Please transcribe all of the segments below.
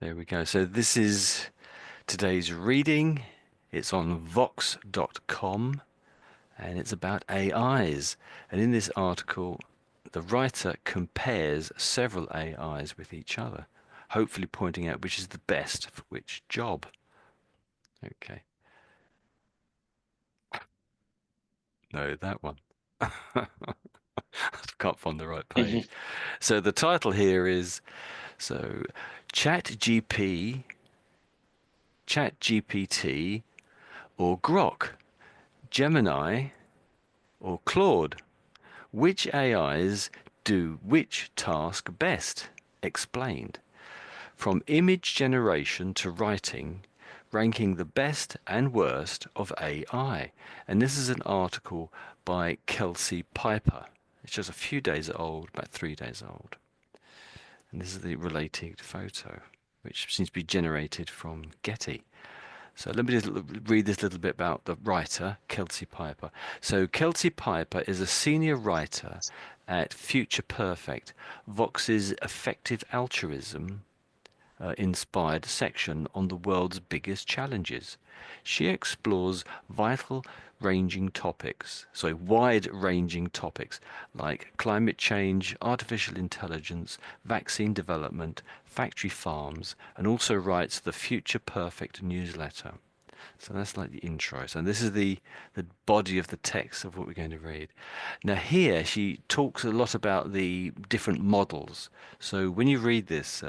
There we go. So this is today's reading. It's on vox.com and it's about AIs. And in this article, the writer compares several AIs with each other, hopefully pointing out which is the best for which job. Okay. No, that one. I can't find the right page. So the title here is so ChatGPT or Grok, Gemini or Claude. Which AIs do which task best? Explained. From image generation to writing, ranking the best and worst of AI. And this is an article by Kelsey Piper. It's just a few days old, about 3 days old. And this is the related photo, which seems to be generated from Getty. So let me just read this little bit about the writer, Kelsey Piper. So Kelsey Piper is a senior writer at Future Perfect, Vox's effective altruism inspired section on the world's biggest challenges. She explores wide-ranging topics like climate change, artificial intelligence, vaccine development, factory farms, and also writes the Future Perfect newsletter. So that's like the intro. So this is the body of the text of what we're going to read. Now here she talks a lot about the different models. So when you read this,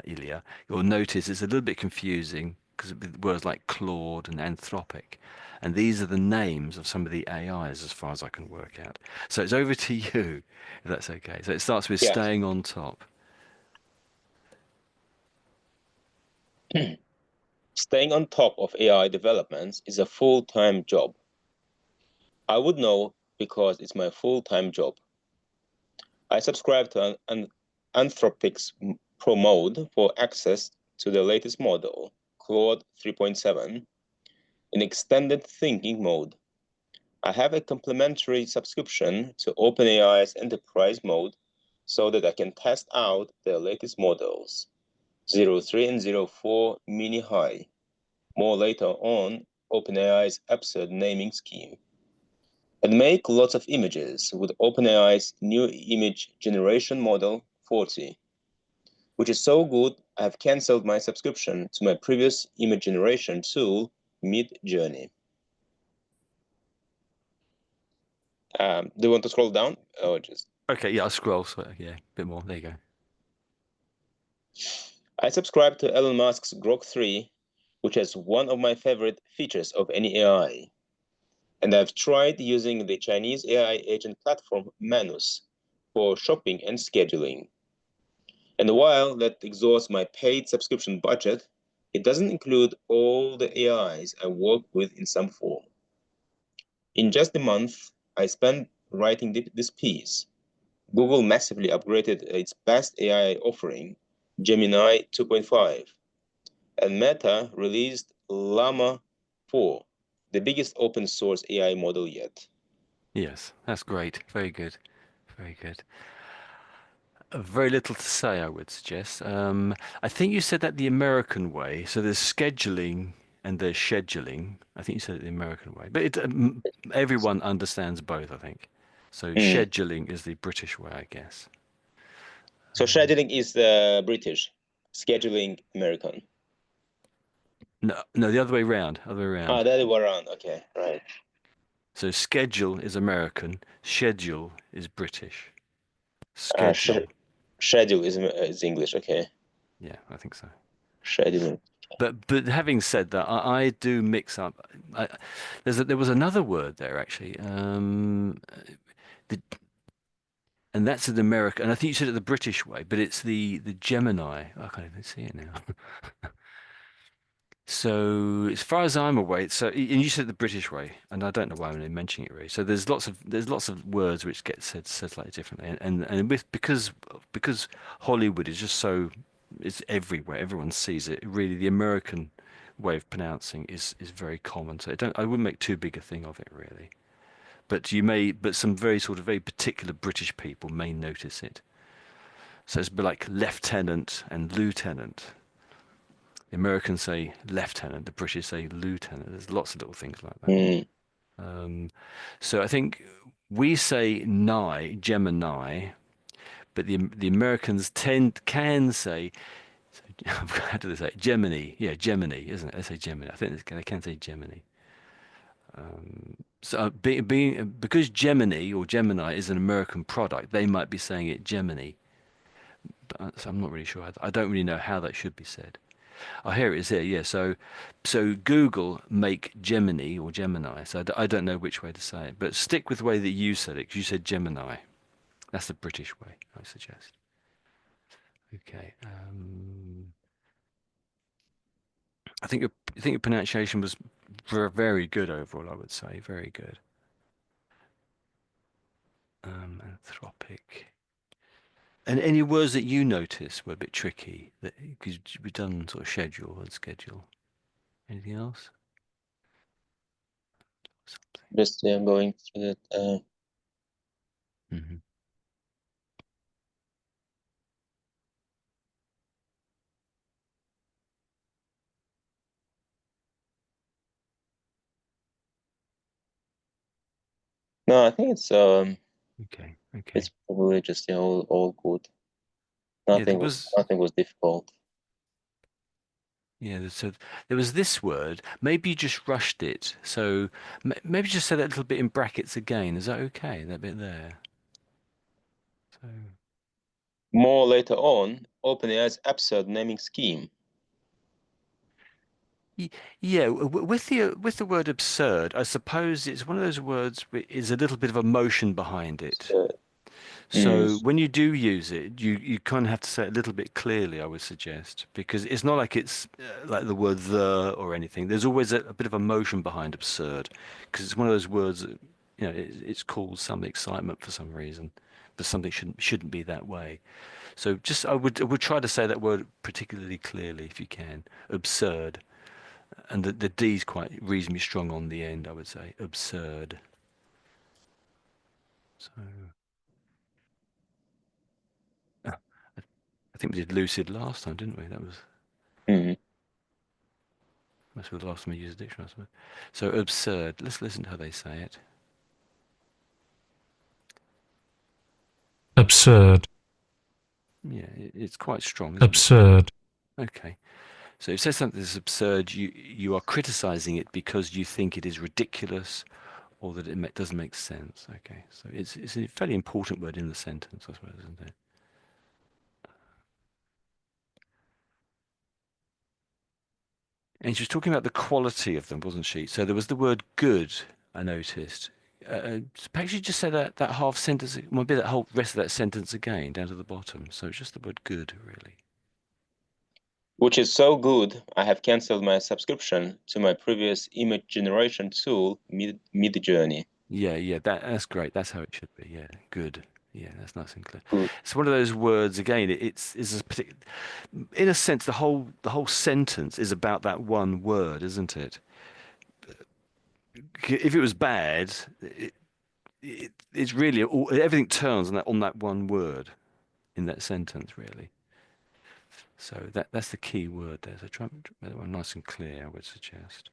Ilya, you'll notice it's a little bit confusing because words like Claude and Anthropic, and these are the names of some of the AIs as far as I can work out. So it's over to you, if that's okay. So it starts with Yeah. staying on top. Staying on top of AI developments is a full-time job. I would know because it's my full-time job. I subscribe to an Anthropic's Pro mode for access to the latest model, Claude 3.7, in extended thinking mode. I have a complimentary subscription to OpenAI's Enterprise mode so that I can test out their latest models, 03 and 04 Mini High. More later on OpenAI's absurd naming scheme. And make lots of images with OpenAI's new image generation model 40, which is so good I have cancelled my subscription to my previous image generation tool, Mid-Journey. Do you want to scroll down or just? Okay, yeah, I'll scroll. So yeah, a bit more. There you go. I subscribe to Elon Musk's Grok 3, which has one of my favorite features of any AI. And I've tried using the Chinese AI agent platform Manus for shopping and scheduling. And while that exhausts my paid subscription budget, it doesn't include all the AIs I work with in some form. In just a month I spent writing this piece, Google massively upgraded its best AI offering, Gemini 2.5, and Meta released Llama 4, the biggest open source AI model yet. Yes, that's great. Very good. Very good. Very little to say, I would suggest. I think you said that the American way. So there's scheduling and there's scheduling. I think you said it the American way, but everyone understands both, I think. So Mm. scheduling is the British way, I guess. So scheduling is the British, scheduling American. No, no, the other way around. Other way around. That way around. Okay, right. So schedule is American, schedule is British. Sh Schedule. schedule is English. Okay, Yeah, I think so. scheduling. But having said that, I do mix up. There was another word there actually. The, and that's an American. And I think you said it the British way, but it's the Gemini. I can't even see it now. So as far as I'm aware, and you said the British way, and I don't know why I'm mentioning it really. So there's lots of words which get said slightly differently, and because Hollywood is just so it's everywhere, everyone sees it. Really, the American way of pronouncing is very common. So I wouldn't make too big a thing of it really. But some very particular British people may notice it. So it's a bit like lieutenant and lieutenant. The Americans say lieutenant, the British say lieutenant. There's lots of little things like that. Mm. So I think we say Nye, Gemini, but the Americans can say, how do they say it? Gemini? Yeah, Gemini, isn't it? They say Gemini. I think they can say Gemini. So because Gemini or Gemini is an American product, they might be saying it Gemini. But so I'm not really sure. I don't really know how that should be said. Oh, here it is here. Yeah. So Google make Gemini or Gemini. So I don't know which way to say it, but stick with the way that you said it, because you said Gemini. That's the British way, I suggest. Okay. I think your pronunciation was very good overall. I would say very good. Anthropic. And any words that you noticed were a bit tricky, that because we've done sort of schedule and schedule. Anything else? Something. Just going through that. Hmm. No, I think Okay. Okay. it's probably just all good. Yeah, there Nothing was was. nothing was difficult. Yeah, so there was this word. Maybe you just rushed it. So maybe just say that little bit in brackets again. Is that okay? That bit there. So More later on, OpenAI's absurd naming scheme. y- yeah, with the word absurd, I suppose it's one of those words which is a little bit of emotion behind it. So, mm, So when you do use it, you kind of have to say it a little bit clearly, I would suggest, because it's not like it's like the word the or anything. There's always a bit of emotion behind absurd, because it's one of those words that, it's caused some excitement for some reason, but something shouldn't be that way. So just I would try to say that word particularly clearly if you can. Absurd, and the D is quite reasonably strong on the end, I would say. Absurd. So. I I think we did lucid last time, didn't we? That was mm. must be the last time we used a dictionary, I suppose. So absurd. Let's listen to how they say it. Absurd. Yeah, it's quite strong, isn't it? Absurd. Okay. So if it says something that's absurd, you are criticizing it because you think it is ridiculous or that doesn't make sense. Okay. So it's a fairly important word in the sentence, I suppose, isn't it? And she was talking about the quality of them, wasn't she? So there was the word good, I noticed. Perhaps you just say that half sentence, might be that whole rest of that sentence again, down to the bottom. So it's just the word good, really. Which is so good, I have canceled my subscription to my previous image generation tool, Midjourney. Yeah, that's great. That's how it should be. Yeah, good. Yeah, that's nice and clear. Good. It's one of those words again. It's a particular, in a sense, the whole sentence is about that one word, isn't it? If it was bad, it's really everything turns on that one word in that sentence, really. So that's the key word there. So try and make that one nice and clear, I would suggest.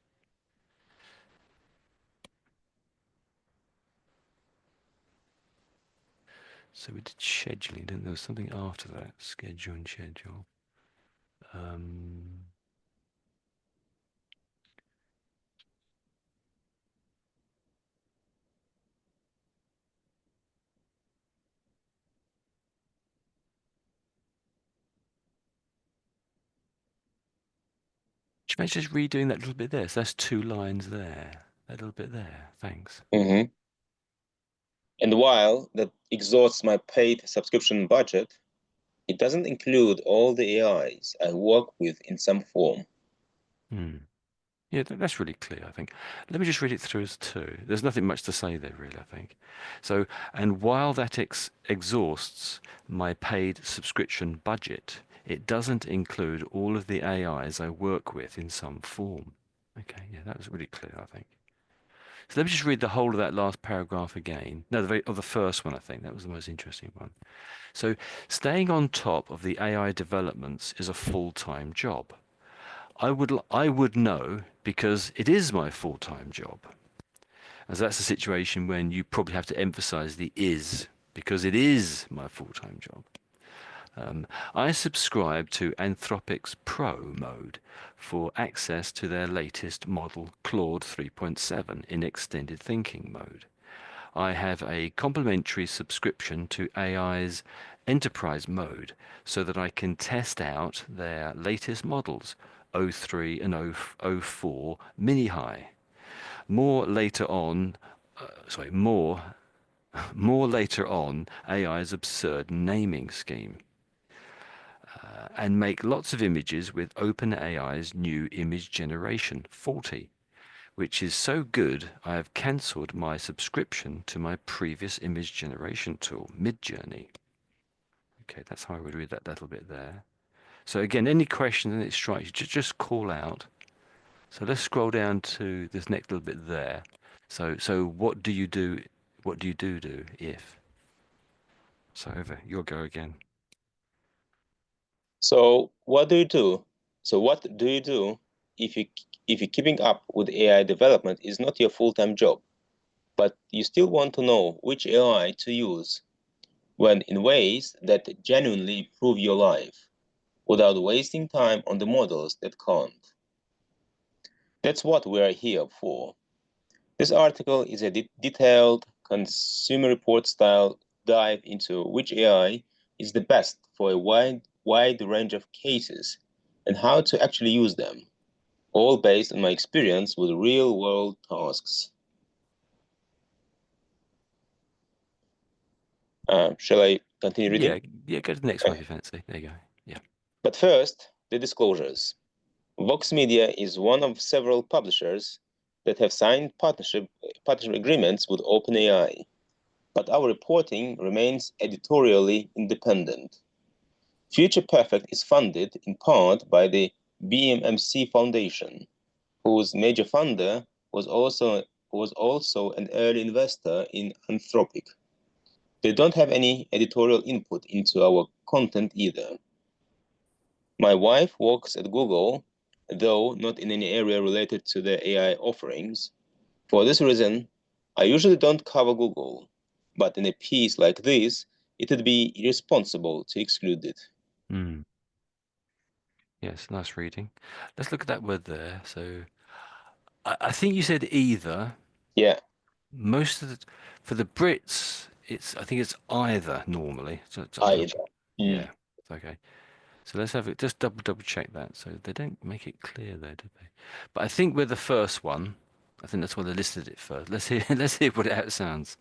So we did scheduling, didn't there? There was something after that, schedule and schedule. Um, do you mind just redoing that little bit there? So that's two lines there. That little bit there. Thanks. Mm-hmm. And while that exhausts my paid subscription budget, it doesn't include all the AIs I work with in some form. Hmm. Yeah, that's really clear, I think. Let me just read it through as two. There's nothing much to say there, really, I think. So, and while that exhausts my paid subscription budget, it doesn't include all of the AIs I work with in some form. Okay, yeah, that was really clear, I think. So let me just read the whole of that last paragraph again. No, the first one, I think. That was the most interesting one. So, staying on top of the AI developments is a full-time job. I would know because it is my full-time job. As that's a situation when you probably have to emphasize the is because it is my full-time job. I subscribe to Anthropic's Pro mode for access to their latest model Claude 3.7 in extended thinking mode. I have a complimentary subscription to AI's enterprise mode so that I can test out their latest models, O3 and O4 mini high. More later on, sorry, more later on AI's absurd naming scheme, and make lots of images with OpenAI's new image generation 40, which is so good I have cancelled my subscription to my previous image generation tool, Midjourney. Okay, that's how I would read that little bit there. So again, any questions and it strikes you, just call out. So let's scroll down to this next little bit there. So what do you do? What do if? So over, you'll go again. So what do you do? So what do you do if you keeping up with AI development is not your full-time job, but you still want to know which AI to use when in ways that genuinely improve your life without wasting time on the models that can't? That's what we are here for. This article is a detailed consumer report style dive into which AI is the best for a wide range of cases and how to actually use them, all based on my experience with real world tasks. Shall I continue reading? Yeah, yeah, go to the next one if you fancy. There you go. Yeah. But first, the disclosures. Vox Media is one of several publishers that have signed partnership agreements with OpenAI, but our reporting remains editorially independent. Future Perfect is funded in part by the BMMC Foundation, whose major funder was also an early investor in Anthropic. They don't have any editorial input into our content either. My wife works at Google, though not in any area related to the AI offerings. For this reason, I usually don't cover Google, but in a piece like this, it would be irresponsible to exclude it. Mm. Yes, nice reading. Let's look at that word there. So I think you said either. Yeah, Most of the, for the Brits, I think it's either normally. So I don't know. either. Mm. Yeah, it's okay. So let's have it. Just double check that. So they don't make it clear there, do they? But I think with the first one, I think that's why they listed it first. Let's hear. Let's hear what it sounds.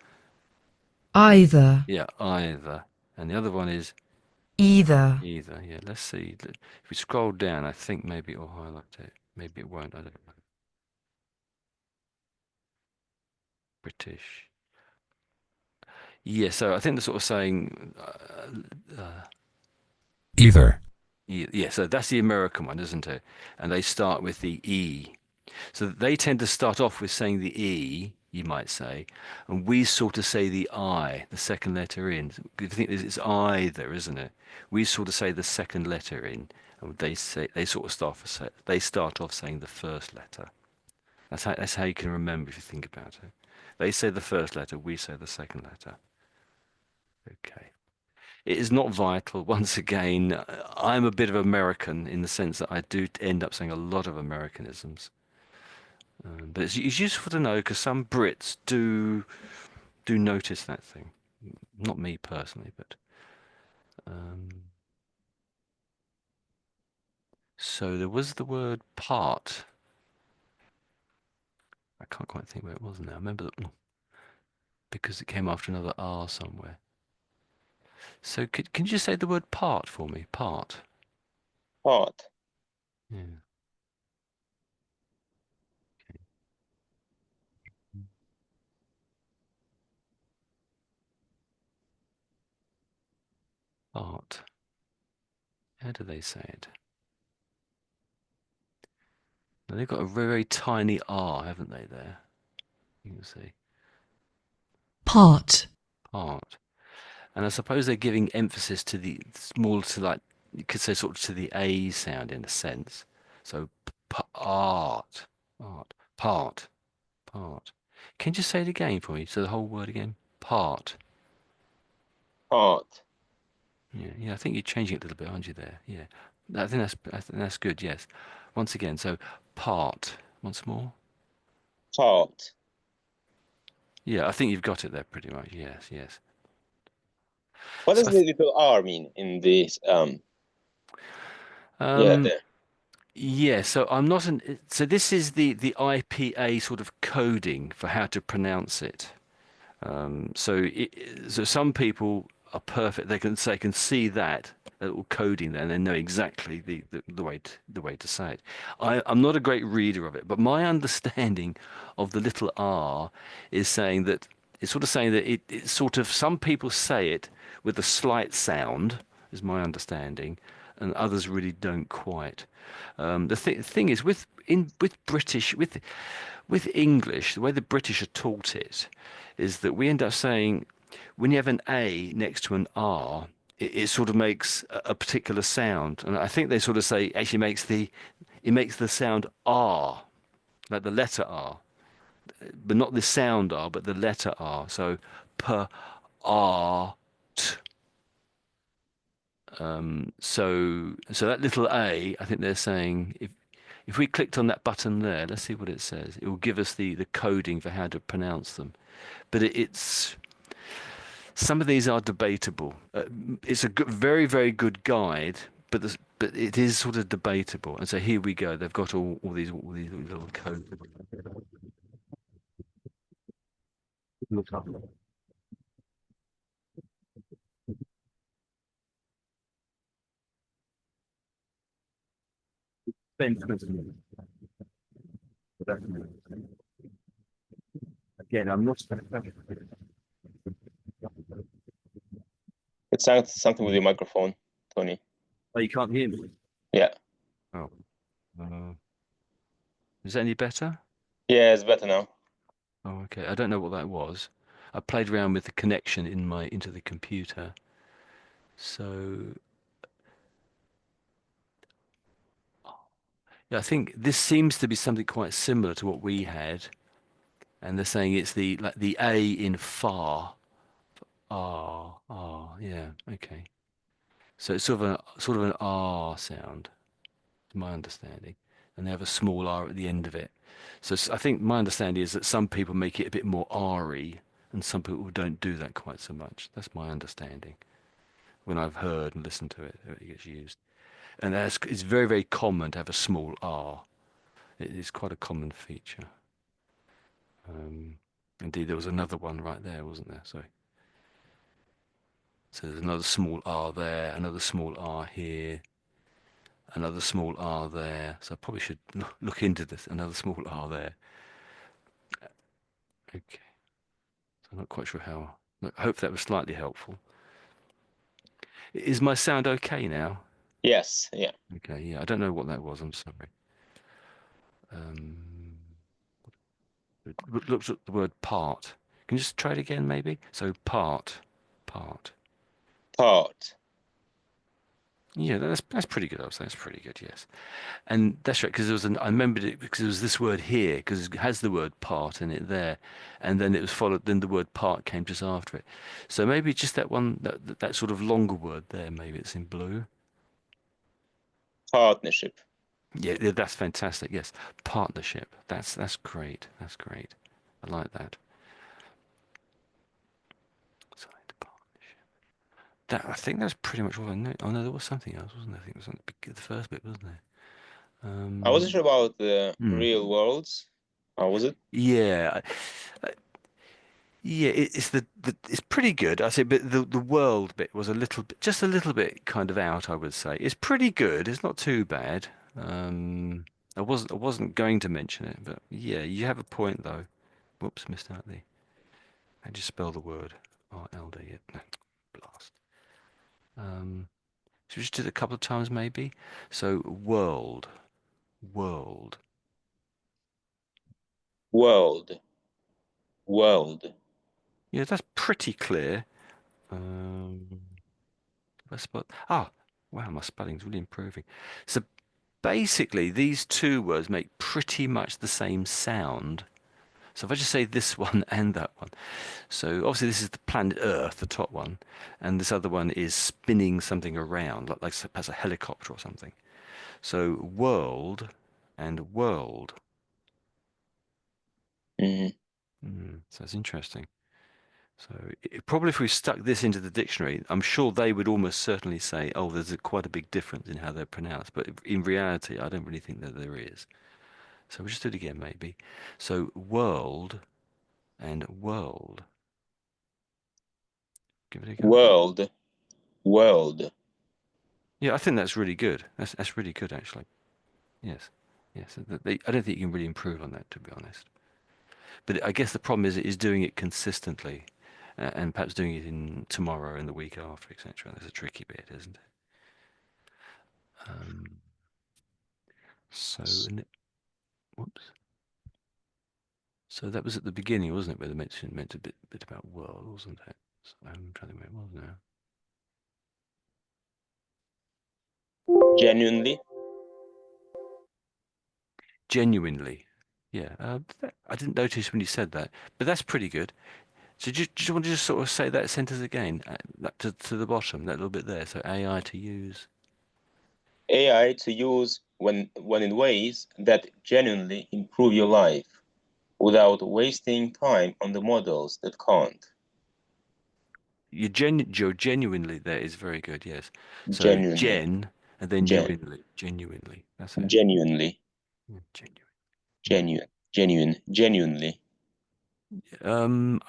Either, Yeah, either. And the other one is either, either. Yeah, let's see. If we scroll down, I think maybe it'll highlight it. Maybe it won't. I don't know. British. Yeah, so I think they're sort of saying either, yeah, so that's the American one, isn't it? And they start with the E. So they tend to start off with saying the E, you might say, and we sort of say the I, the second letter in. You think it's either, isn't it? We sort of say the second letter in, and they sort of start off saying the first letter. That's how you can remember if you think about it. They say the first letter, we say the second letter. Okay. It is not vital. Once again, I'm a bit of American in the sense that I do end up saying a lot of Americanisms. But it's useful to know because some Brits do notice that thing. Not me personally, but um, so there was the word part. I can't quite think where it was now. I remember that because it came after another R somewhere. So can you just say the word part for me? Part. Part. Yeah. Part. How do they say it? Now, they've got a very, very tiny R, haven't they, there? You see, part, part. And I suppose they're giving emphasis to the small, to like, you could say sort of to the A sound in a sense. So part, part, part. Can you just say it again for me? So the whole word again? Part. Part. Yeah, yeah. I think you're changing it a little bit, aren't you? There. Yeah. I think that's good. Yes. Once again. So part. Once more. Part. Yeah, I think you've got it there pretty much. Yes, yes. What So does the little R mean in this? Yeah, um, there. yeah. So I'm not an. So this is the IPA sort of coding for how to pronounce it. So some people are perfect. They can see that little coding there, and they know exactly the way to say it. I'm not a great reader of it, but my understanding of the little r is saying that it's sort of saying that it's sort of some people say it with a slight sound, is my understanding, and others really don't quite. The thing is with British with English, the way the British are taught it is that we end up saying when you have an A next to an R, it sort of makes a particular sound, and I think they sort of say actually it makes the sound R, like the letter R, but not the sound R, but the letter R. So p R t. So that little A, I think they're saying if we clicked on that button there, let's see what it says. It will give us the coding for how to pronounce them. But it's some of these are debatable. It's a very, very good guide, but it is sort of debatable. And so here we go. They've got all these little codes. Look up. Again, I'm not. It's something with your microphone, Tony. Oh, you can't hear me. Yeah. Oh, uh, is that any better? Yeah, it's better now. Oh, okay. I don't know what that was. I played around with the connection into the computer. So yeah, I think this seems to be something quite similar to what we had, and they're saying it's the A in far. Yeah, okay. So it's sort of an R sound, is my understanding, and they have a small R at the end of it. So I think my understanding is that some people make it a bit more R-y, and some people don't do that quite so much. That's my understanding when I've heard and listened to it, it gets used. And it's very, very common to have a small R. It is quite a common feature. Indeed, there was another one right there, wasn't there? So there's another small R there, another small R here, another small R there. So I probably should look into this. Another small R there. Okay. So I'm not quite sure how. I hope that was slightly helpful. Is my sound okay now? Yes. Yeah. Okay, yeah. I don't know what that was. I'm sorry. Um, looks at the word part. Can you just try it again, maybe? So part. Part. Yeah, that's pretty good. I was saying that's pretty good. Yes. And that's right, because I remembered it because there was this word here, because it has the word part in it there, and then it was followed, then the word part came just after it. So maybe just that one, that sort of longer word there, maybe it's in blue. Partnership. Yeah, that's fantastic. Yes, partnership. That's great. That's great. I like that. Sorry, partnership. That I think that's pretty much all I know. Oh no, there was something else, wasn't there? I think it was the first bit, wasn't there? I wasn't sure about the Hmm. real worlds. How was it? Yeah, yeah, it's pretty good. I say, but the world bit was a little bit, just a little bit kind of out, I would say. It's pretty good. It's not too bad. I wasn't going to mention it, but yeah, you have a point though. Whoops, missed out the. How do you spell the word? RLD. No, blast. Um, should we just do it a couple of times maybe? So world. World. World. Yeah, that's pretty clear. Um, I spot. Ah, wow, my spelling's really improving. So basically, these two words make pretty much the same sound. So if I just say this one and that one. So obviously this is the planet Earth, the top one, and this other one is spinning something around, like perhaps a helicopter or something. So world and world. Hmm. So that's interesting. So probably if we stuck this into the dictionary, I'm sure they would almost certainly say, oh, there's quite a big difference in how they're pronounced. But in reality, I don't really think that there is. So we'll just do it again, maybe. So world and world. Give it a go. World. World. Yeah, I think that's really good. That's really good, actually. Yes. Yes. I don't think you can really improve on that, to be honest. But I guess the problem is doing it consistently, and perhaps doing it in tomorrow and the week after, etc. That's a tricky bit, isn't it? Um, so, whoops. So that was at the beginning, wasn't it, where they meant a bit about world, wasn't it? So I'm trying to think where it was now. Genuinely. Genuinely. Yeah, I didn't notice when you said that, but that's pretty good. So do you want to just sort of say that sentence again, that to the bottom, that little bit there? So AI to use. AI to use when in ways that genuinely improve your life without wasting time on the models that can't. Your genuinely there is very good, yes. So Genuinely. gen and then Gen, genuinely. That's it. genuinely. Yeah, genuine. Hmm. Genuinely.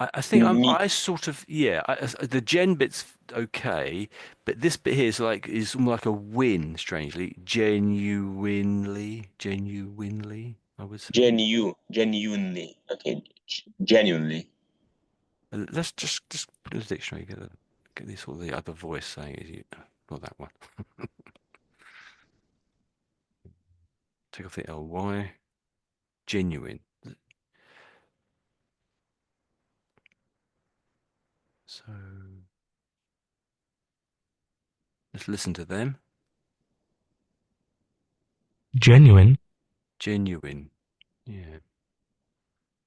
I think Me, I sort of yeah. The gen bit's okay, but this bit here is more like a win. Strangely, genuinely, I would say. genuinely. Okay, genuinely. Let's just put in the dictionary. Get this or the other voice saying it. Not that one. Take off the ly. Genuine. So let's listen to them. genuine, Genuine. Yeah.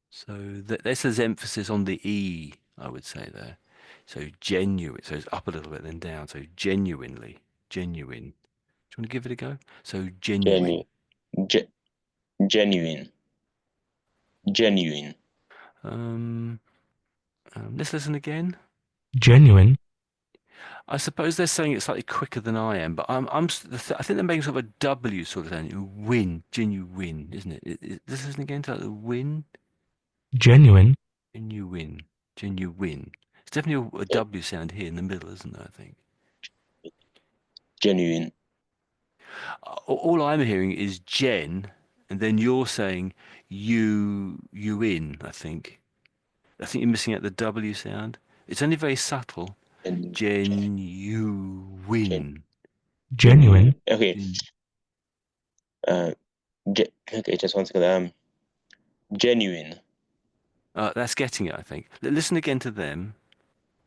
So this has emphasis on the E, I would say there. So genuine. So it's up a little bit, then down. So genuinely. Genuine. Do you want to give it a go? So Genu, genuine. ge, genuine. Genuine. Um, let's listen again. genuine, I suppose they're saying it slightly quicker than I am, but I think they're making sort of a W sort of sound. Win, genuine, isn't it? Let's listen again to the win, genuine, genuine, genuine. It's definitely a Ge- W sound here in the middle, isn't there? I think. Genuine. All I'm hearing is Jen, and then you're saying you in. I think you're missing out the W sound. It's only very subtle. Gen, Jen, you gen, win. genuine, genuine. Okay. Gen, Uh, okay. Just one second. Genuine. that's getting it, I think. Listen again to them.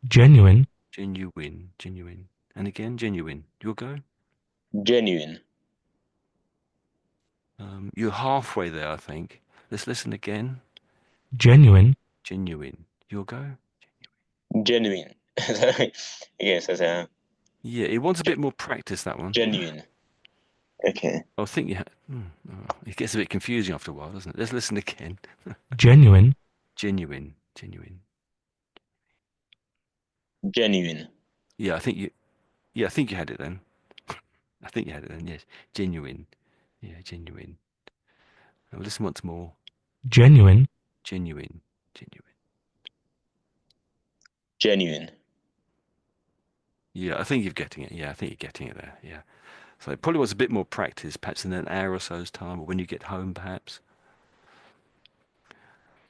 genuine, Genuine, genuine. And again, genuine. You'll go. Genuine. You're halfway there, I think. Let's listen again. genuine, Genuine. You'll go. Genuine. Yes, that's Yeah, it wants a bit more practice, that one. genuine. Okay. I think you it gets a bit confusing after a while, doesn't it? Let's listen again. genuine, Genuine, genuine. Genuine. Yeah, I think you had it then. I think you had it then, yes. Genuine. Yeah, genuine. Now listen once more. genuine, Genuine, genuine. Genuine. Yeah, I think you're getting it. Yeah, I think you're getting it there. Yeah. So it probably was a bit more practice, perhaps in an hour or so's time, or when you get home, perhaps.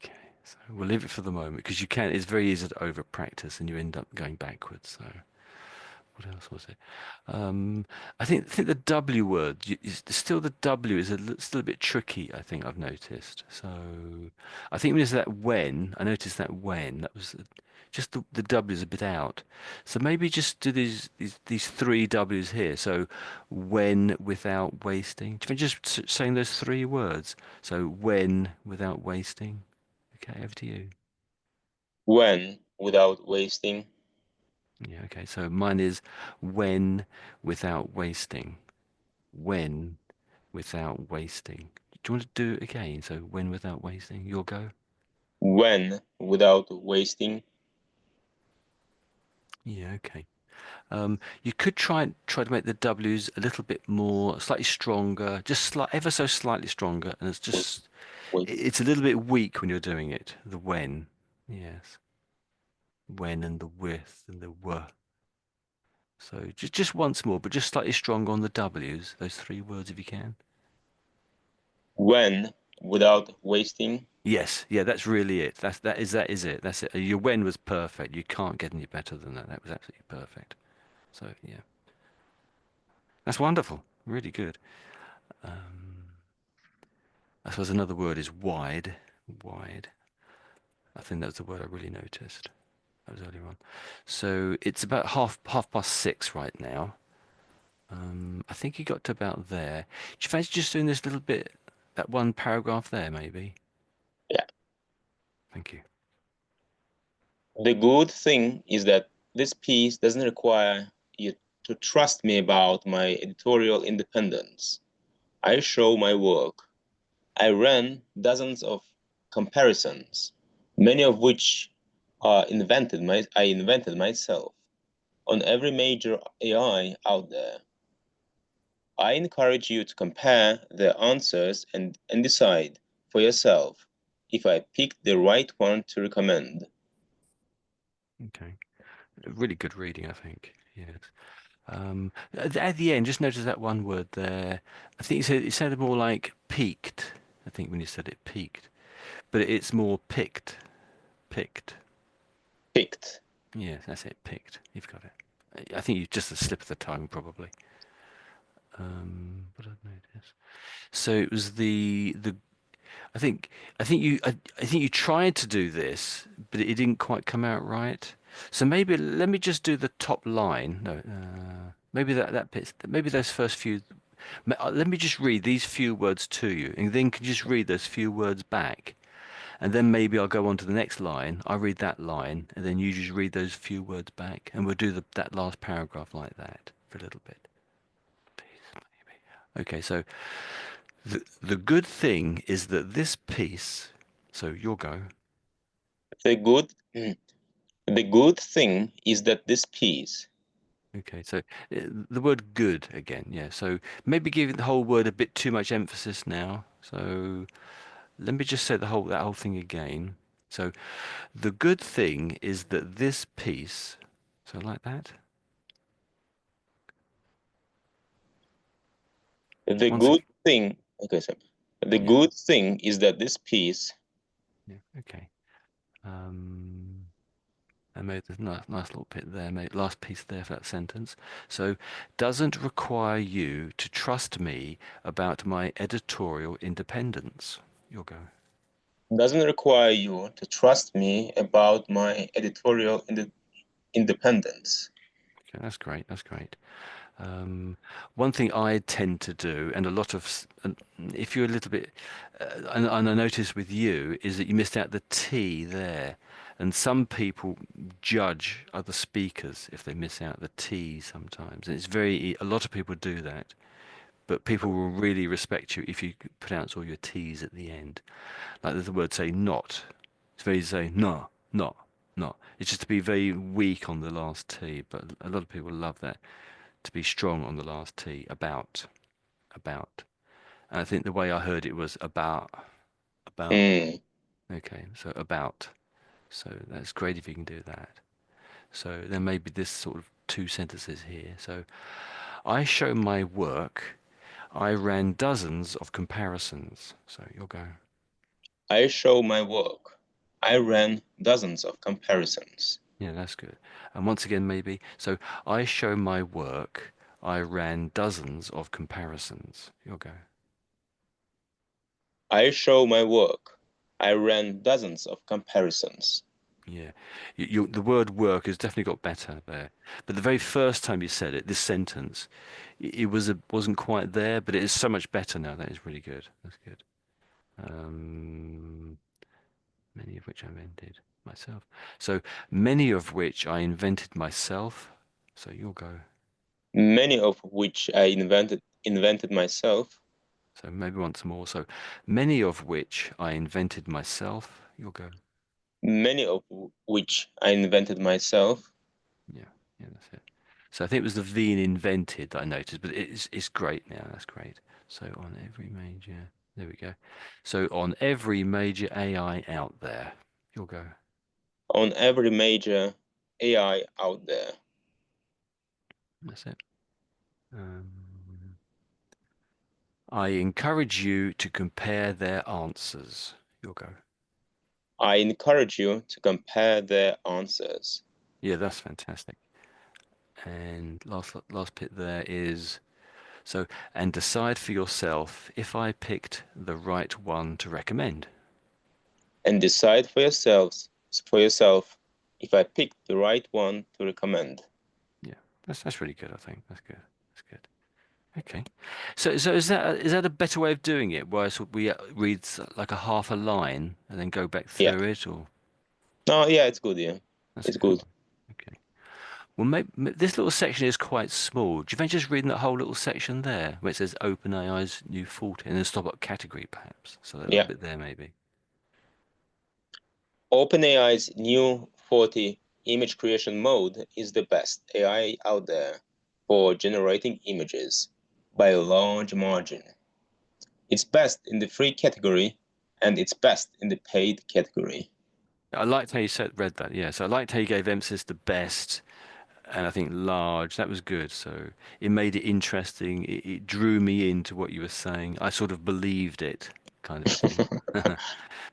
Okay, so we'll leave it for the moment because it's very easy to over practice and you end up going backwards. So, What else was it? I think the W word still the W is still a bit tricky. I think I've noticed. So I think when it's that when I noticed that when that was just the W is a bit out. So maybe just do these three W's here. So when without wasting. Do you think just saying those three words? So when without wasting. Okay, over to you. When without wasting. Yeah. Okay. So mine is when without wasting. When without wasting. Do you want to do it again? So when without wasting, your go. When without wasting. Yeah, okay. You could try to make the W's a little bit more, slightly stronger, just ever so slightly stronger, and Wait, wait. it's a little bit weak when you're doing it. The when, yes, when and the with and the were. So just once more, but just slightly stronger on the W's. Those three words, if you can. When without wasting. Yes, yeah, that's really it. That is it. That's it. Your when was perfect. You can't get any better than that. That was absolutely perfect. So yeah, that's wonderful. Really good. I suppose another word is wide. Wide. I think that's the word I really noticed. That was earlier on. So it's about half past 6 right now. I think you got to about there. Do you fancy just doing this little bit, that one paragraph there, maybe? Yeah. Thank you. The good thing is that this piece doesn't require you to trust me about my editorial independence. I show my work. I ran dozens of comparisons, many of which I invented myself on every major AI out there. I encourage you to compare the answers and decide for yourself if I picked the right one to recommend. Okay. Really good reading, I think. Yes. At the end, just notice that one word there. I think it sounded more like peaked. I think when you said it, peaked, but it's more picked. Picked. Picked. Yes, that's it. Picked. You've got it. I think you just a slip of the tongue, probably. What I've noticed. So it was the. I think you tried to do this, but it didn't quite come out right. So maybe let me just do the top line. No, maybe that bit. Maybe those first few. Let me just read these few words to you, and then can you just read those few words back, and then maybe I'll go on to the next line. I'll read that line, and then you just read those few words back, and we'll do that last paragraph like that for a little bit. Okay, so the good thing is that this piece. So you'll go. The good the good thing is that this piece. Okay, so the word good again, yeah. So maybe giving the whole word a bit too much emphasis now. So let me just say that whole thing again. So the good thing is that this piece, so like that. The Once good again, thing okay, so the yeah, good thing is that this piece yeah, okay. I made this nice little bit there, made last piece there for that sentence. So doesn't require you to trust me about my editorial independence. You'll go. doesn't require you to trust me about my editorial independence. Okay, that's great. That's great. One thing I tend to do, and a lot of, and if you're a little bit, and I noticed with you, is that you missed out the T there. And some people judge other speakers if they miss out the T sometimes. And it's a lot of people do that, but people will really respect you if you pronounce all your T's at the end. Like there's the word say not. It's very easy to say no, not, not. It's just to be very weak on the last T, but a lot of people love that to be strong on the last T. About. And I think the way I heard it was about. Mm. Okay, so about. So that's great if you can do that. So there may be this sort of two sentences here. So I show my work. I ran dozens of comparisons. So you'll go. I show my work. I ran dozens of comparisons. Yeah, that's good. And once again, maybe. So I show my work. I ran dozens of comparisons. You'll go. I show my work. I ran dozens of comparisons. Yeah, the word work has definitely got better there. But the very first time you said it, this sentence, wasn't quite there, but it is so much better now. That is really good. That's good. Um, many of which I invented myself. So many of which I invented myself. So you'll go. Many of which I invented myself. So maybe once more. So many of which I invented myself. You'll go. Many of which I invented myself. Yeah, yeah, that's it. So I think it was the V in invented that I noticed, but it's great now. That's great. So on every major, there we go. So on every major AI out there, you'll go. On every major AI out there. That's it. Um, I encourage you to compare their answers. You'll go. I encourage you to compare their answers. Yeah, that's fantastic. And last bit there is so and decide for yourself if I picked the right one to recommend. And decide for yourself if I picked the right one to recommend. Yeah, that's really good. I think that's good. That's good. Okay. So is that a better way of doing it? Where we read like a half a line and then go back Yeah. through it, or No, yeah, it's good. Yeah, that's it's good. good. Okay. Well, maybe this little section is quite small. Do you think just reading that whole little section there, where it says OpenAI's new 40, and then stop at category perhaps? So that little Yeah. bit there, maybe. OpenAI's new 40 image creation mode is the best AI out there for generating images by a large margin. It's best in the free category and it's best in the paid category. I liked how you read that. Yeah. So I liked how you gave emphasis to best, and I think large. That was good. So it made it interesting. It drew me into what you were saying. I sort of believed it, kind of thing.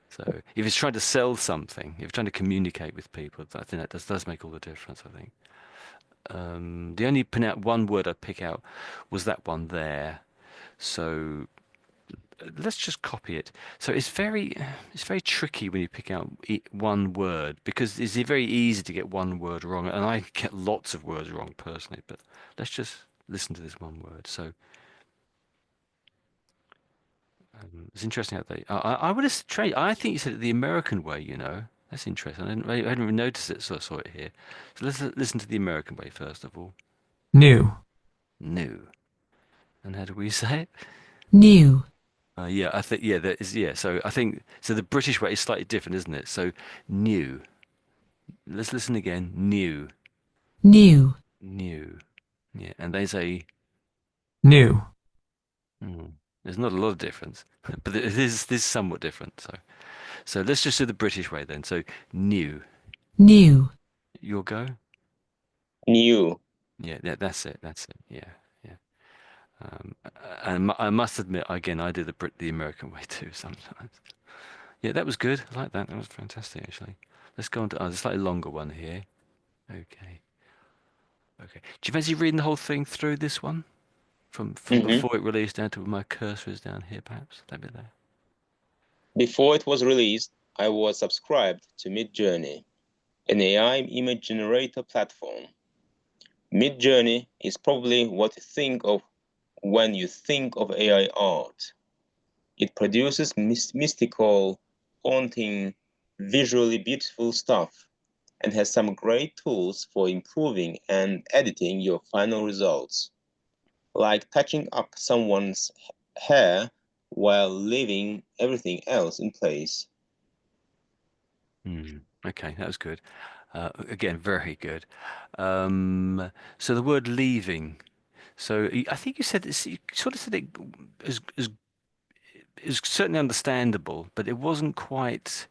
So if it's trying to sell something, if it's trying to communicate with people, I think that does make all the difference, I think. The only one word I'd pick out was that one there. So let's just copy it. So it's very tricky when you pick out one word because it's very easy to get one word wrong, and I get lots of words wrong personally. But let's just listen to this one word. So it's interesting how I would have tried. I think you said it the American way. That's interesting. I hadn't even noticed it, so I saw it here. So let's listen to the American way first of all. new, New. And how do we say it? new, Yeah, I think that is yeah. So I think so. The British way is slightly different, isn't it? So new. Let's listen again. New, new, new. Yeah, and they say new, mm, there's not a lot of difference, but it is somewhat different. So let's just do the British way then. So new. new, You'll go. New. Yeah, that's it. That's it. Yeah, yeah. Um, and I must admit, again, I do the American way too sometimes. Yeah, that was good. I like that. That was fantastic, actually. Let's go on to a slightly longer one here. Okay. Okay. Do you fancy reading the whole thing through this one? From Mhm. before it released down to where my cursor is down here, perhaps? That bit there. Before it was released, I was subscribed to Midjourney, an AI image generator platform. Midjourney is probably what you think of when you think of AI art. It produces mystical, haunting, visually beautiful stuff and has some great tools for improving and editing your final results, like touching up someone's hair while leaving everything else in place. Okay, that was good. Again, very good. So the word leaving. So I think you said this, you sort of said it is certainly understandable, but it wasn't quite.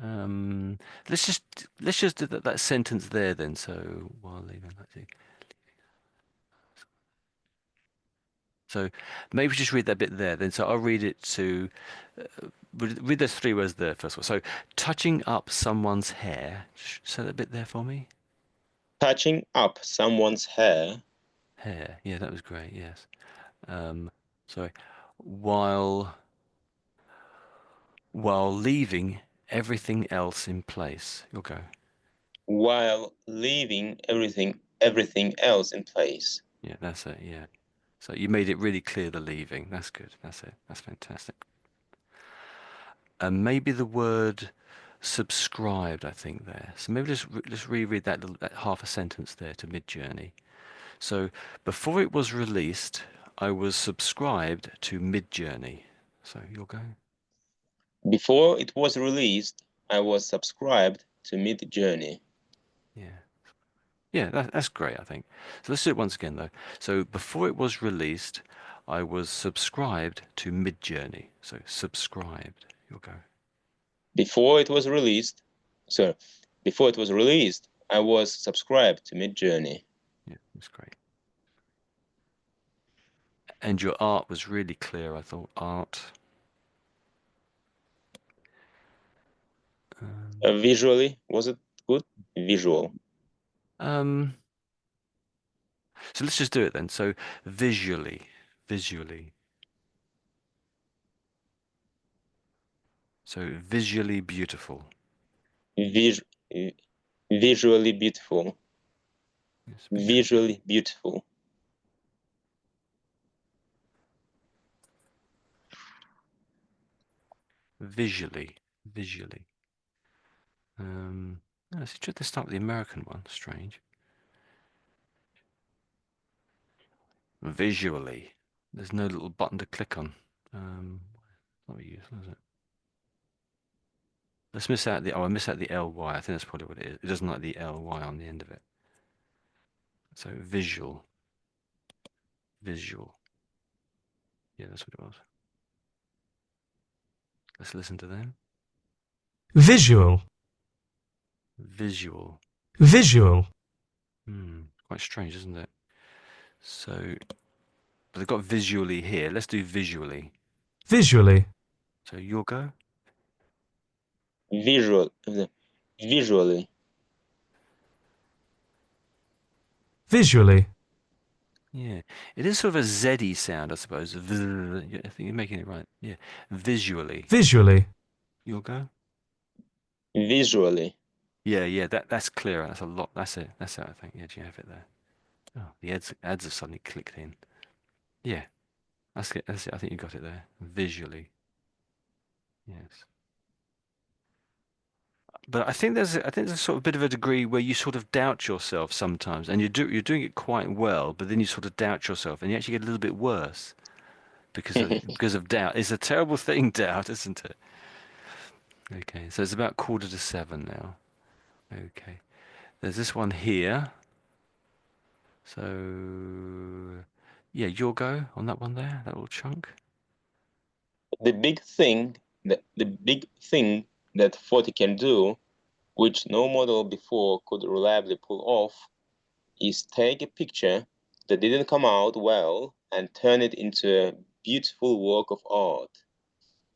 Um, let's just do that sentence there then. So while leaving, let's see. So maybe just read that bit there. Then so I'll read it to read those three words there first of all. So touching up someone's hair. Say that bit there for me. Touching up someone's hair. Hair. Yeah, that was great. Yes. Sorry. While leaving everything else in place. You'll go. While leaving everything else in place. Yeah, that's it. Yeah. So you made it really clear the leaving. That's good. That's it. That's fantastic. And maybe the word subscribed, I think there. So maybe just reread that half a sentence there to Midjourney. So before it was released, I was subscribed to Midjourney. So you'll go. Before it was released, I was subscribed to Midjourney. Yeah. Yeah, that's great, I think. So let's do it once again, though. So before it was released, I was subscribed to Midjourney. So subscribed. You'll go. Before it was released, sorry, before it was released, I was subscribed to Midjourney. Yeah, that's great. And your art was really clear, I thought. Art. Visually, was it good? Visual. Um, so let's just do it then. So visually. So visually beautiful. Vis visually beautiful. It's a bit tricky. Visually beautiful. Visually. Let's try to start with the American one. Strange. Visually. There's no little button to click on. Not very useful, is it? Let's miss out the, I miss out the ly. I think that's probably what it is. It doesn't like the ly on the end of it. So visual. Yeah, that's what it was. Let's listen to them. Visual. Visual. Visual. Quite strange, isn't it? So, but they've got visually here. Let's do visually. Visually. So you'll go. Visual. Visually. Visually. Yeah, it is sort of a Z-y sound, I suppose. I think you're making it right. Yeah, visually. Visually. You'll go. Visually. Yeah, that's clearer. That's a lot. That's it. That's it. I think. Yeah, do you have it there? Oh, the ads have suddenly clicked in. Yeah, that's it. That's it. I think you got it there. Visually. Yes. But I think there's sort of a bit of a degree where you sort of doubt yourself sometimes, and you're doing it quite well, but then you sort of doubt yourself, and you actually get a little bit worse because of doubt. It's a terrible thing, doubt, isn't it? Okay, so it's about 6:45 now. Okay, there's this one here. So yeah, you'll go on that one there, that little chunk. The big thing that 40 can do, which no model before could reliably pull off, is take a picture that didn't come out well and turn it into a beautiful work of art,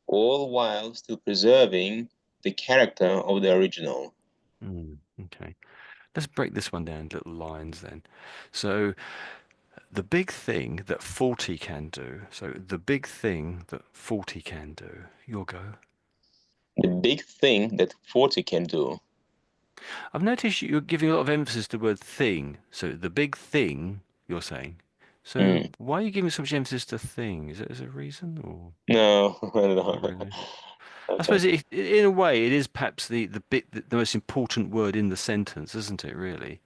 all while still preserving the character of the original. Okay, let's break this one down into little lines then. So the big thing that 40 can do. So the big thing that 40 can do. You'll go. The big thing that 40 can do. I've noticed you're giving a lot of emphasis to the word thing. So the big thing, you're saying. So Mm. why are you giving so much emphasis to thing? Is there a reason or No, not no. really? I Okay. suppose in a way it is perhaps the bit the most important word in the sentence, isn't it? Really,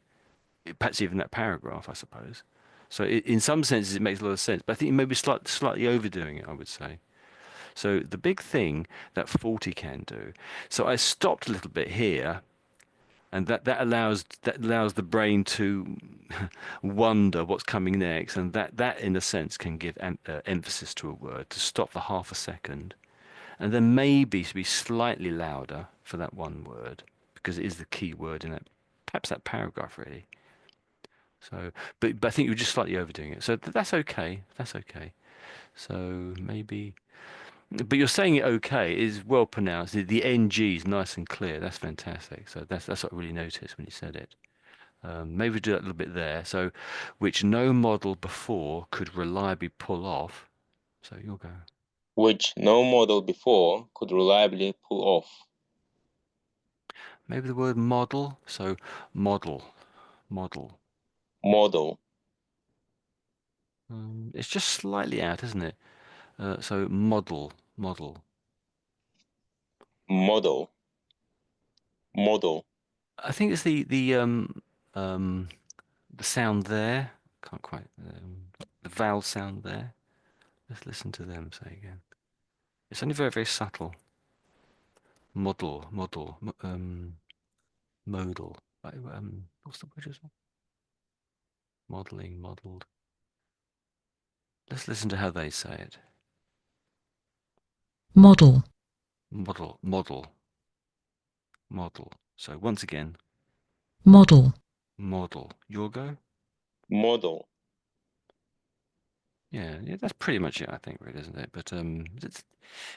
perhaps even that paragraph, I suppose. So in some senses it makes a lot of sense, but I think you may be slightly overdoing it. I would say. So the big thing that 40 can do. So I stopped a little bit here, and that allows the brain to wonder what's coming next, and that in a sense can give emphasis to a word, to stop for half a second, and then maybe to be slightly louder for that one word because it is the key word in that perhaps that paragraph really. So, but I think you're just slightly overdoing it. So that's okay. That's okay. So maybe, but you're saying it okay. It is well pronounced. The NG is nice and clear. That's fantastic. So that's what I really noticed when you said it. Maybe do that a little bit there. So, which no model before could reliably pull off. So you'll go. which no model before could reliably pull off. Maybe the word model. So model, model. Model, It's just slightly out, isn't it? So model, model. model, model, I think it's um the sound there. Can't quite the vowel sound there. Let's listen to them say again. It's only very, very subtle. Model, model, modal. What's the word? Modeling, modeled. Let's listen to how they say it. model, Model, model, model. So once again, model, model. You'll go? model, Yeah, that's pretty much it, I think, really, isn't it? But it's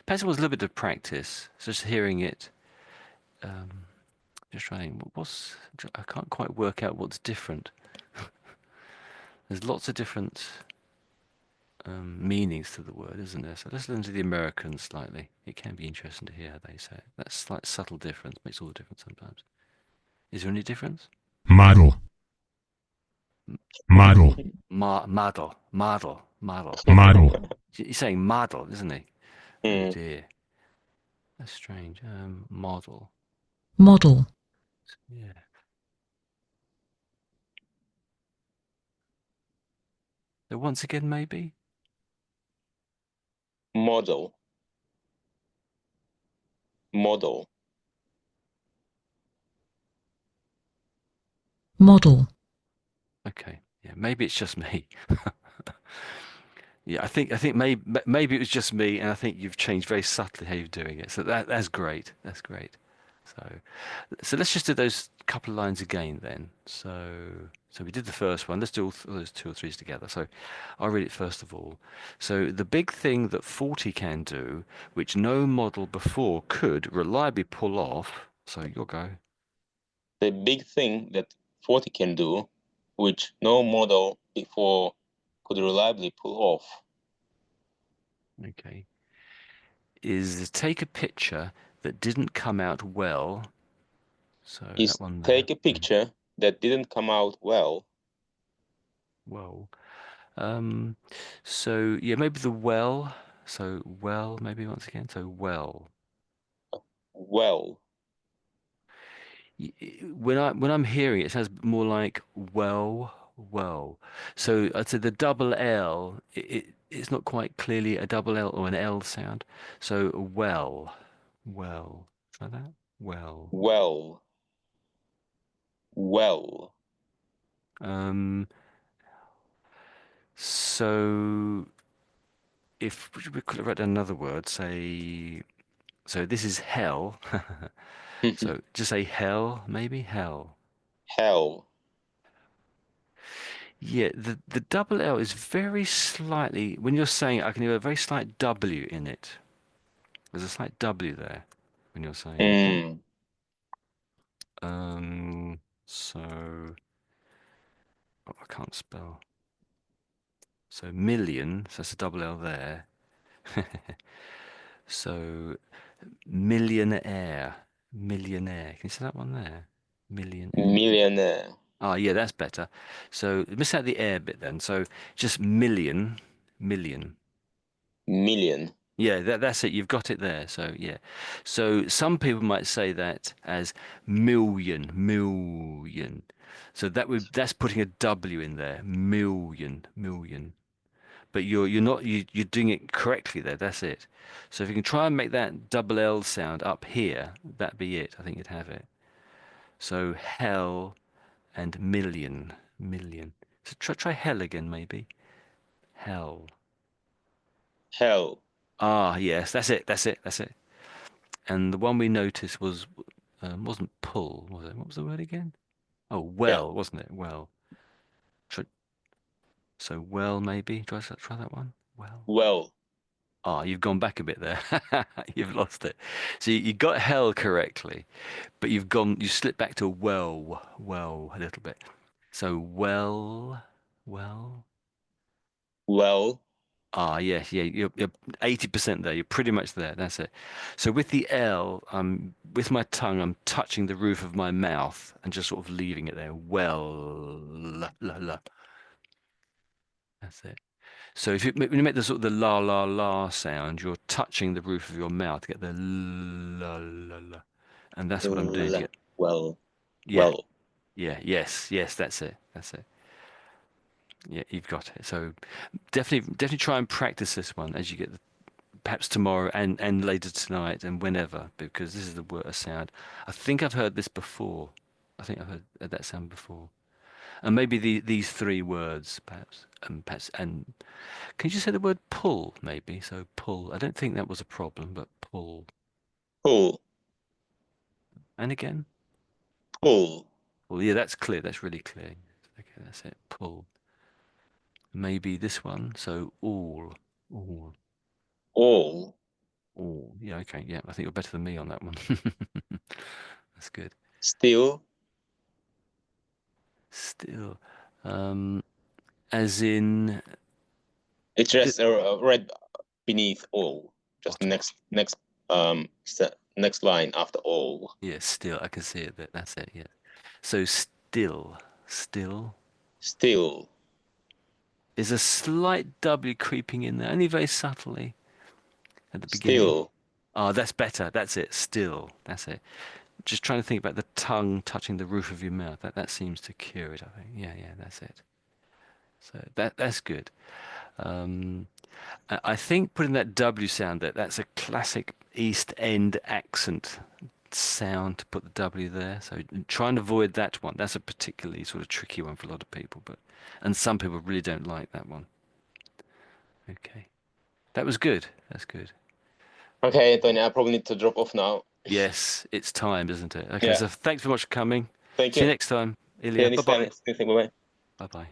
perhaps it was a little bit of practice. Just hearing it. Just trying. I can't quite work out what's different. There's lots of different meanings to the word, isn't there? So let's listen to the Americans slightly. It can be interesting to hear how they say it. That slight subtle difference makes all the difference sometimes. Is there any difference? model, model, Model, model, model. model, He's saying model, isn't he? Oh Mm, dear, that's strange. Model. model, Yeah. So once again, maybe. model, model, model, Okay. Yeah, maybe it's just me. Yeah, I think maybe it was just me, and I think you've changed very subtly how you're doing it. So that's great. That's great. So let's just do those couple of lines again then. So we did the first one. Let's do all those two or threes together. So I'll read it first of all. So the big thing that 40 can do, which no model before could reliably pull off. So you'll go. the big thing that 40 can do, which no model before could reliably pull off, Okay. Is take a picture that didn't come out well. So is that one there. take a picture that didn't come out well, Well. Um, so yeah, maybe the well. So well, maybe once again. So well. well, When I'm hearing it, it sounds more like well, well. So I'd say the double L. It's not quite clearly a double L or an L sound. So well, well. Try that. Well. well, well, Um. So if we could write down another word, say. So this is hell. So just say hell, maybe hell. hell, Yeah, the double L is very slightly, when you're saying it, I can hear a very slight W in it. There's a slight W there when you're saying it. mm, So, oh, I can't spell. So million, so that's a double L there. So millionaire, millionaire. Can you see that one there? Millionaire. millionaire, Oh, yeah, that's better. So miss out the air bit then. So just million, million. million, Yeah, that's it. You've got it there. So yeah. So some people might say that as million, million. So that's putting a W in there. Million, million. But you're not you're doing it correctly there. That's it. So if you can try and make that double L sound up here, that'd be it. I think you'd have it. So hell and million, million. So try hell again, maybe. Hell. hell, Ah, yes, that's it. That's it. That's it. And the one we noticed wasn't pull, was it? What was the word again? Oh, yeah, well, wasn't it? Well. Tr- So well, maybe. Try that one. Well. Well. Ah, you've gone back a bit there. You've lost it. So you got hell correctly, but you slipped back to well a little bit. So well. Well. Ah, yes, yeah, you're 80% there. You're pretty much there. That's it. So with the L, with my tongue, I'm touching the roof of my mouth and just sort of leaving it there. Well, la. That's it. So when you make the sort of the la sound, you're touching the roof of your mouth to get the la, and that's what I'm doing to get. Well. Yeah, Well. yes, that's it. Yeah, you've got it. So definitely try and practice this one as you get perhaps tomorrow and later tonight and whenever, because this is the word sound. I think I've heard this before. I think I've heard that sound before, and maybe these three words perhaps, and can you just say the word pull maybe? So pull. I don't think that was a problem, but pull. Pull. And again, Pull. well, yeah, that's clear. That's really clear. Okay, that's it. Pull. Maybe this one. So all. All. Yeah, okay, yeah. I think you're better than me on that one. That's good. Still. Still, as in It's just right beneath all. Just bottom. next line after all. Yeah, still. I can see it there. That's it. Yeah. So still. Still. Is a slight W creeping in there, only very subtly at the beginning. Still. Oh, that's better. That's it. Still. That's it. Just trying to think about the tongue touching the roof of your mouth. That seems to cure it, I think. Yeah, that's it. So that's good. I think putting that W sound there, that's a classic East End accent sound to put the W there. So try and avoid that one. That's a particularly sort of tricky one for a lot of people, and some people really don't like that one. Okay. That was good. That's good. Okay, Tony, I probably need to drop off now. Yes, it's time, isn't it? Okay, Yeah. so thanks very much for coming. Thank See you you. next time, See you Ilya. next Bye-bye. time. Bye-bye. Bye-bye.